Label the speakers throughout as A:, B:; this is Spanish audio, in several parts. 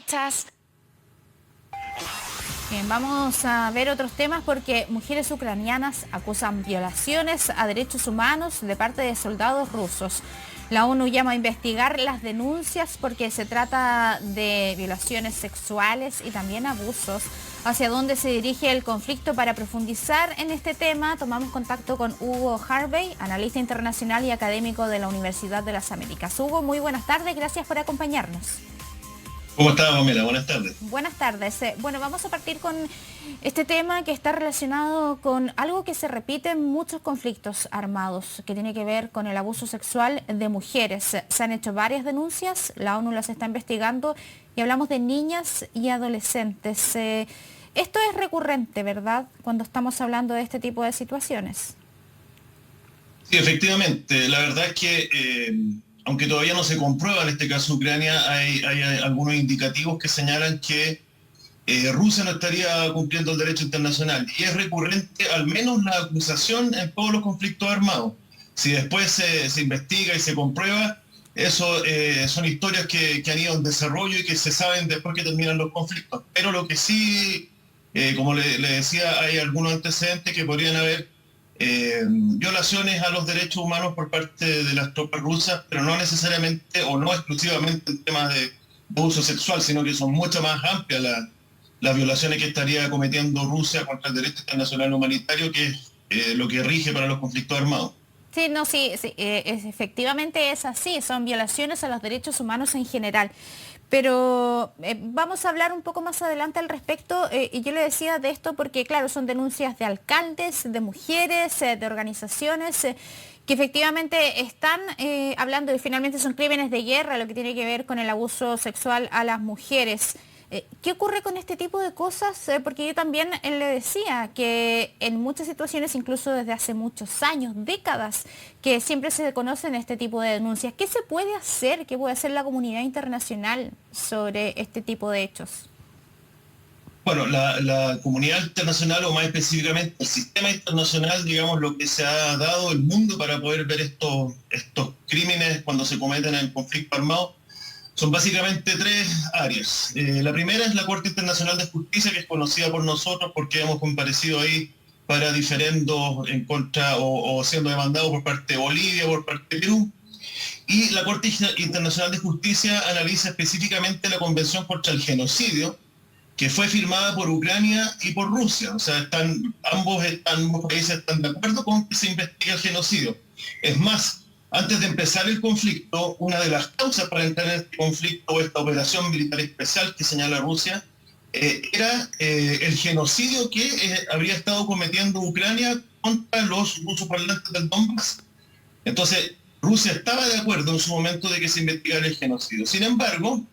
A: Task.
B: Bien, vamos a ver otros temas porque mujeres ucranianas acusan violaciones a derechos humanos de parte de soldados rusos. La ONU llama a investigar las denuncias porque se trata de violaciones sexuales y también abusos. ¿Hacia dónde se dirige el conflicto? Para profundizar en este tema, tomamos contacto con Hugo Harvey, analista internacional y académico de la Universidad de las Américas. Hugo, muy buenas tardes, gracias por acompañarnos.
C: ¿Cómo estás, Pamela? Buenas tardes.
B: Buenas tardes. Bueno, vamos a partir con este tema que está relacionado con algo que se repite en muchos conflictos armados, que tiene que ver con el abuso sexual de mujeres. Se han hecho varias denuncias, la ONU las está investigando y hablamos de niñas y adolescentes. Esto es recurrente, ¿verdad?, cuando estamos hablando de este tipo de situaciones.
C: Sí, efectivamente. La verdad es que, aunque todavía no se comprueba en este caso Ucrania, hay algunos indicativos que señalan que Rusia no estaría cumpliendo el derecho internacional. Y es recurrente, al menos la acusación en todos los conflictos armados. Si después se investiga y se comprueba, eso son historias que han ido en desarrollo y que se saben después que terminan los conflictos. Pero lo que sí, como le decía, hay algunos antecedentes que podrían haber violaciones a los derechos humanos por parte de las tropas rusas, pero no necesariamente o no exclusivamente en temas de abuso sexual, sino que son mucho más amplias las violaciones que estaría cometiendo Rusia contra el derecho internacional humanitario, que es lo que rige para los conflictos armados.
B: Sí, no, sí, sí, efectivamente es así, son violaciones a los derechos humanos en general. Pero vamos a hablar un poco más adelante al respecto, y yo le decía de esto porque, claro, son denuncias de alcaldes, de mujeres, de organizaciones, que efectivamente están hablando y finalmente son crímenes de guerra, lo que tiene que ver con el abuso sexual a las mujeres. ¿Qué ocurre con este tipo de cosas? Porque yo también le decía que en muchas situaciones, incluso desde hace muchos años, décadas, que siempre se conocen este tipo de denuncias. ¿Qué se puede hacer? ¿Qué puede hacer la comunidad internacional sobre este tipo de hechos?
C: Bueno, la comunidad internacional, o más específicamente el sistema internacional, digamos, lo que se ha dado el mundo para poder ver estos crímenes cuando se cometen en conflicto armado, son básicamente tres áreas. La primera es la Corte Internacional de Justicia, que es conocida por nosotros porque hemos comparecido ahí para diferendos en contra o siendo demandados por parte de Bolivia, por parte de Perú. Y la Corte Internacional de Justicia analiza específicamente la Convención contra el Genocidio, que fue firmada por Ucrania y por Rusia. O sea, ambos países están de acuerdo con que se investigue el genocidio. Es más, antes de empezar el conflicto, una de las causas para entrar en este conflicto o esta operación militar especial que señala Rusia era el genocidio que habría estado cometiendo Ucrania contra los rusos parlantes del Donbass. Entonces, Rusia estaba de acuerdo en su momento de que se investigara el genocidio. Sin embargo,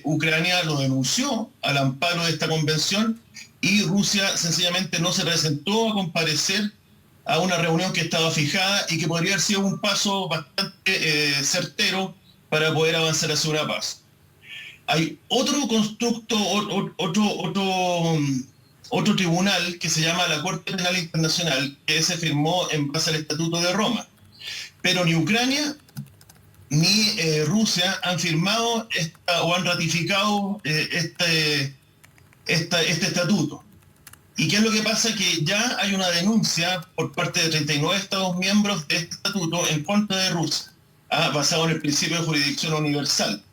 C: Ucrania lo denunció al amparo de esta convención y Rusia sencillamente no se presentó a comparecer a una reunión que estaba fijada y que podría haber sido un paso bastante certero para poder avanzar hacia una paz. Hay otro constructo, otro tribunal que se llama la Corte Penal Internacional, que se firmó en base al Estatuto de Roma. Pero ni Ucrania ni Rusia han firmado o han ratificado este estatuto. ¿Y qué es lo que pasa? Que ya hay una denuncia por parte de 39 Estados miembros de este estatuto en contra de Rusia, basado en el principio de jurisdicción universal.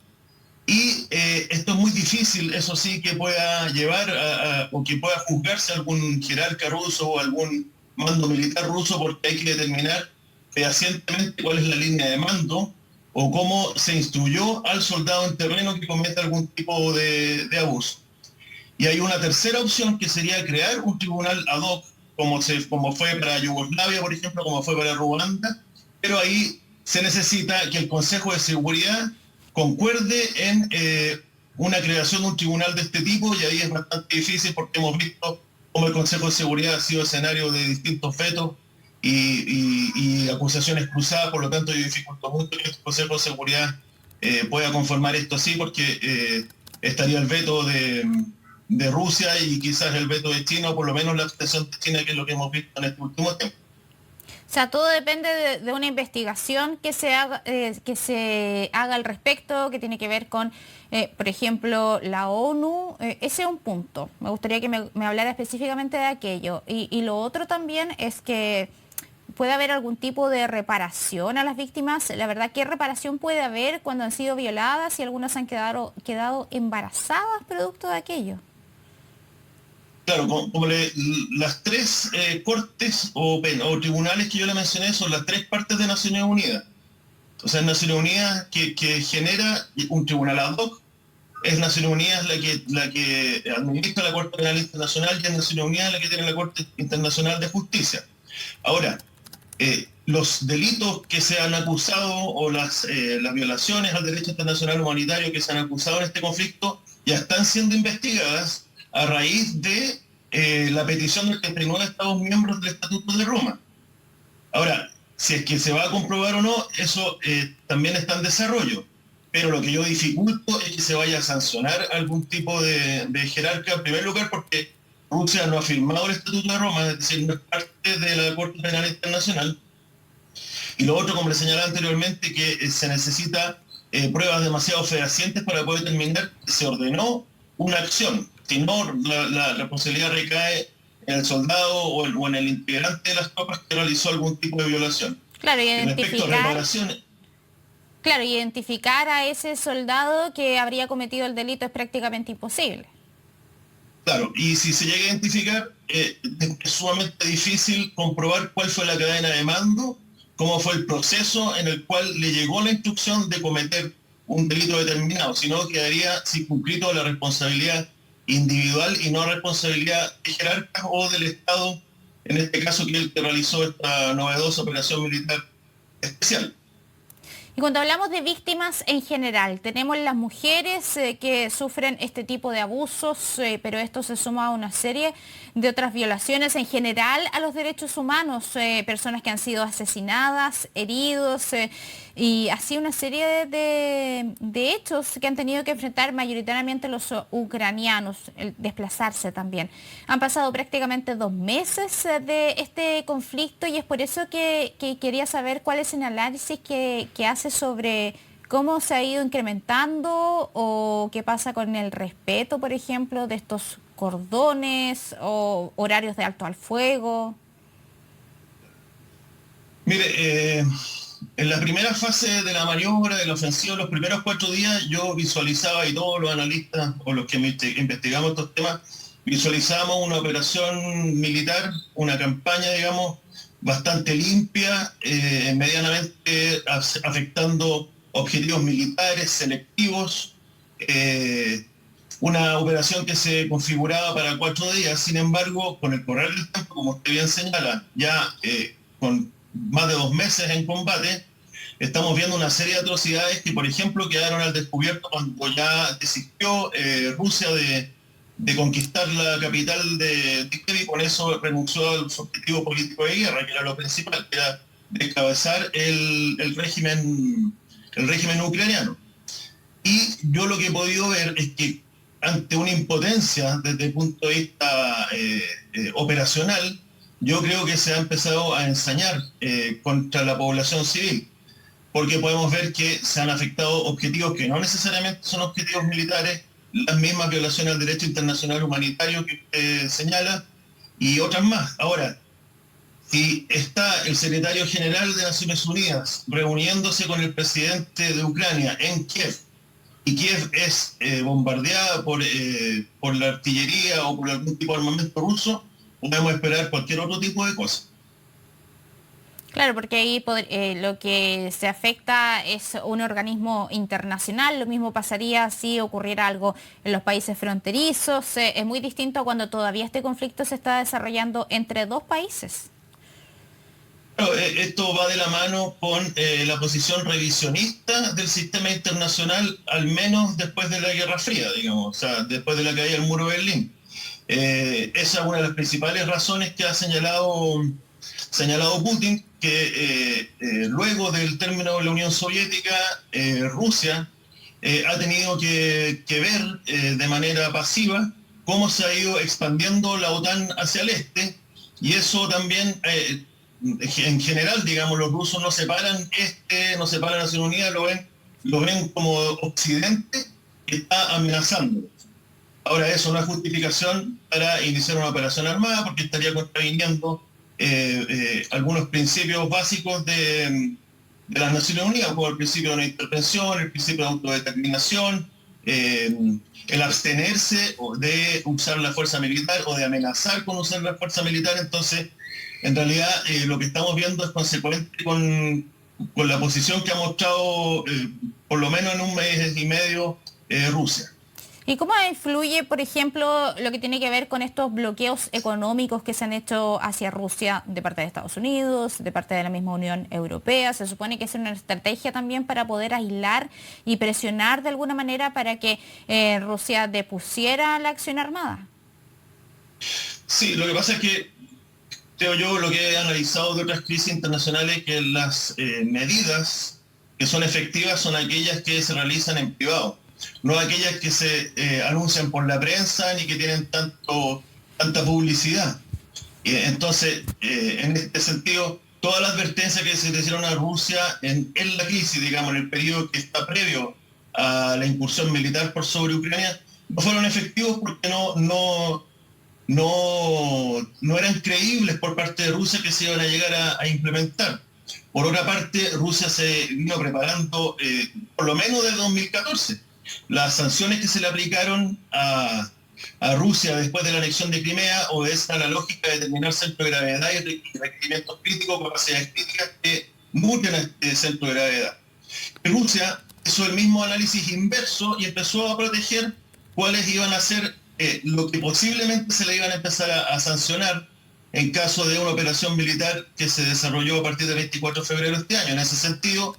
C: Y esto es muy difícil, eso sí, que pueda llevar o que pueda juzgarse algún jerarca ruso o algún mando militar ruso, porque hay que determinar fehacientemente cuál es la línea de mando o cómo se instruyó al soldado en terreno que cometa algún tipo de abuso. Y hay una tercera opción que sería crear un tribunal ad hoc, como fue para Yugoslavia, por ejemplo, como fue para Ruanda, pero ahí se necesita que el Consejo de Seguridad concuerde en una creación de un tribunal de este tipo, y ahí es bastante difícil porque hemos visto cómo el Consejo de Seguridad ha sido escenario de distintos vetos y acusaciones cruzadas. Por lo tanto yo dificulto mucho que el Consejo de Seguridad pueda conformar esto así, porque estaría el veto de Rusia y quizás el veto de China, o por lo menos la abstención de China, que es lo que hemos visto en este último tiempo.
B: O sea, todo depende de una investigación que se haga al respecto, que tiene que ver con, por ejemplo, la ONU. Ese es un punto. Me gustaría que me hablara específicamente de aquello. Y lo otro también es que puede haber algún tipo de reparación a las víctimas. La verdad, ¿qué reparación puede haber cuando han sido violadas y algunas han quedado embarazadas producto de aquello?
C: Claro, las tres cortes o tribunales que yo le mencioné son las tres partes de Naciones Unidas. O sea, Naciones Unidas que genera un tribunal ad hoc, es Naciones Unidas la que administra la Corte Penal Internacional y es Naciones Unidas la que tiene la Corte Internacional de Justicia. Ahora, los delitos que se han acusado o las violaciones al derecho internacional humanitario que se han acusado en este conflicto ya están siendo investigadas a raíz de la petición de 39 Estados miembros del Estatuto de Roma. Ahora, si es que se va a comprobar o no, eso también está en desarrollo. Pero lo que yo dificulto es que se vaya a sancionar algún tipo de jerarca, en primer lugar porque Rusia no ha firmado el Estatuto de Roma, es decir, no es parte de la Corte Penal Internacional. Y lo otro, como le señalaba anteriormente, que se necesita pruebas demasiado fehacientes para poder determinar que se ordenó una acción. Si no, la responsabilidad recae en el soldado o en el integrante de las tropas que realizó algún tipo de violación.
B: Claro,
C: Respecto a reparaciones,
B: claro, identificar a ese soldado que habría cometido el delito es prácticamente imposible.
C: claro, y si se llega a identificar, es sumamente difícil comprobar cuál fue la cadena de mando, cómo fue el proceso en el cual le llegó la instrucción de cometer un delito determinado, sino quedaría circunscrito a la responsabilidad individual y no responsabilidad de jerarcas o del Estado, en este caso que es el que realizó esta novedosa operación militar especial.
B: Y cuando hablamos de víctimas en general, tenemos las mujeres que sufren este tipo de abusos, pero esto se suma a una serie de otras violaciones en general a los derechos humanos, personas que han sido asesinadas, heridos, y así una serie de hechos que han tenido que enfrentar mayoritariamente los ucranianos, el desplazarse también. Han pasado prácticamente 2 meses de este conflicto y es por eso que quería saber cuál es el análisis que hace sobre cómo se ha ido incrementando o qué pasa con el respeto, por ejemplo, de estos cordones o horarios de alto al fuego.
C: Mire, en la primera fase de la maniobra, de la ofensiva, los primeros 4 días, yo visualizaba, y todos los analistas o los que investigamos estos temas, visualizábamos una operación militar, una campaña, digamos, bastante limpia, medianamente afectando objetivos militares selectivos, una operación que se configuraba para 4 días. Sin embargo, con el correr del tiempo, como usted bien señala, ya con más de 2 meses en combate, estamos viendo una serie de atrocidades que, por ejemplo, quedaron al descubierto cuando ya desistió Rusia de conquistar la capital de Kiev, y con eso renunció a su objetivo político de guerra, que era lo principal, que era descabezar el régimen ucraniano. Y yo lo que he podido ver es que ante una impotencia desde el punto de vista operacional, yo creo que se ha empezado a ensañar contra la población civil, porque podemos ver que se han afectado objetivos que no necesariamente son objetivos militares, las mismas violaciones al derecho internacional humanitario que usted señala, y otras más. Ahora, si está el secretario general de Naciones Unidas reuniéndose con el presidente de Ucrania en Kiev, y Kiev es bombardeada por la artillería o por algún tipo de armamento ruso, podemos esperar cualquier otro tipo de cosa.
B: Claro, porque ahí lo que se afecta es un organismo internacional. Lo mismo pasaría si ocurriera algo en los países fronterizos. Es muy distinto cuando todavía este conflicto se está desarrollando entre 2 países.
C: Claro, esto va de la mano con la posición revisionista del sistema internacional, al menos después de la Guerra Fría, digamos, o sea, después de la caída del muro de Berlín. Esa es una de las principales razones que ha señalado Putin, que luego del término de la Unión Soviética, Rusia ha tenido que ver de manera pasiva cómo se ha ido expandiendo la OTAN hacia el este, y eso también en general, digamos, los rusos no separan Naciones Unidas, lo ven como Occidente que está amenazando. Ahora, eso no es justificación para iniciar una operación armada, porque estaría contraviniendo algunos principios básicos de las Naciones Unidas, como el principio de no intervención, el principio de autodeterminación, el abstenerse de usar la fuerza militar o de amenazar con usar la fuerza militar. Entonces, en realidad, lo que estamos viendo es consecuente con la posición que ha mostrado, por lo menos en un mes y medio, Rusia.
B: ¿Y cómo influye, por ejemplo, lo que tiene que ver con estos bloqueos económicos que se han hecho hacia Rusia de parte de Estados Unidos, de parte de la misma Unión Europea? Se supone que es una estrategia también para poder aislar y presionar de alguna manera para que Rusia depusiera la acción armada.
C: Sí, lo que pasa es que, creo yo, lo que he analizado de otras crisis internacionales, que las medidas que son efectivas son aquellas que se realizan en privado, no aquellas que se anuncian por la prensa ni que tienen tanta publicidad. Entonces, en este sentido, todas las advertencias que se le hicieron a Rusia en la crisis, digamos, en el periodo que está previo a la incursión militar por sobre Ucrania, no fueron efectivos porque no eran creíbles por parte de Rusia que se iban a llegar a implementar. Por otra parte, Rusia se vino preparando por lo menos desde 2014. Las sanciones que se le aplicaron a Rusia después de la anexión de Crimea obedecen a la lógica de determinar centro de gravedad y requerimientos críticos, capacidades críticas que nutren a este centro de gravedad. Rusia hizo el mismo análisis inverso y empezó a proteger cuáles iban a ser lo que posiblemente se le iban a empezar a sancionar en caso de una operación militar que se desarrolló a partir del 24 de febrero de este año. En ese sentido,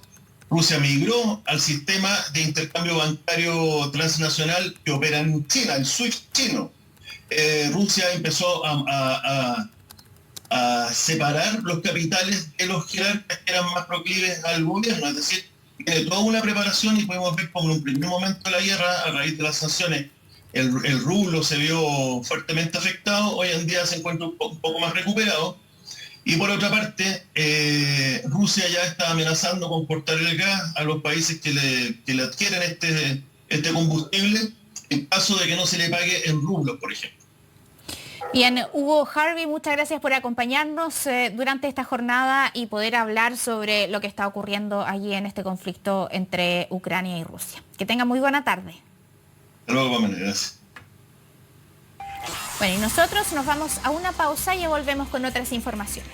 C: Rusia migró al sistema de intercambio bancario transnacional que opera en China, el SWIFT chino. Rusia empezó a separar los capitales de los jerarcas que eran más proclives al gobierno, es decir, tiene toda una preparación y podemos ver como en un primer momento de la guerra, a raíz de las sanciones, el rublo se vio fuertemente afectado, hoy en día se encuentra un poco más recuperado. Y por otra parte, Rusia ya está amenazando con cortar el gas a los países que le adquieren este combustible en caso de que no se le pague en rublos, por ejemplo.
B: Bien, Hugo Harvey, muchas gracias por acompañarnos durante esta jornada y poder hablar sobre lo que está ocurriendo allí en este conflicto entre Ucrania y Rusia. Que tenga muy buena tarde.
C: Hasta luego, Pamela, gracias.
B: Bueno, y nosotros nos vamos a una pausa y volvemos con otras informaciones.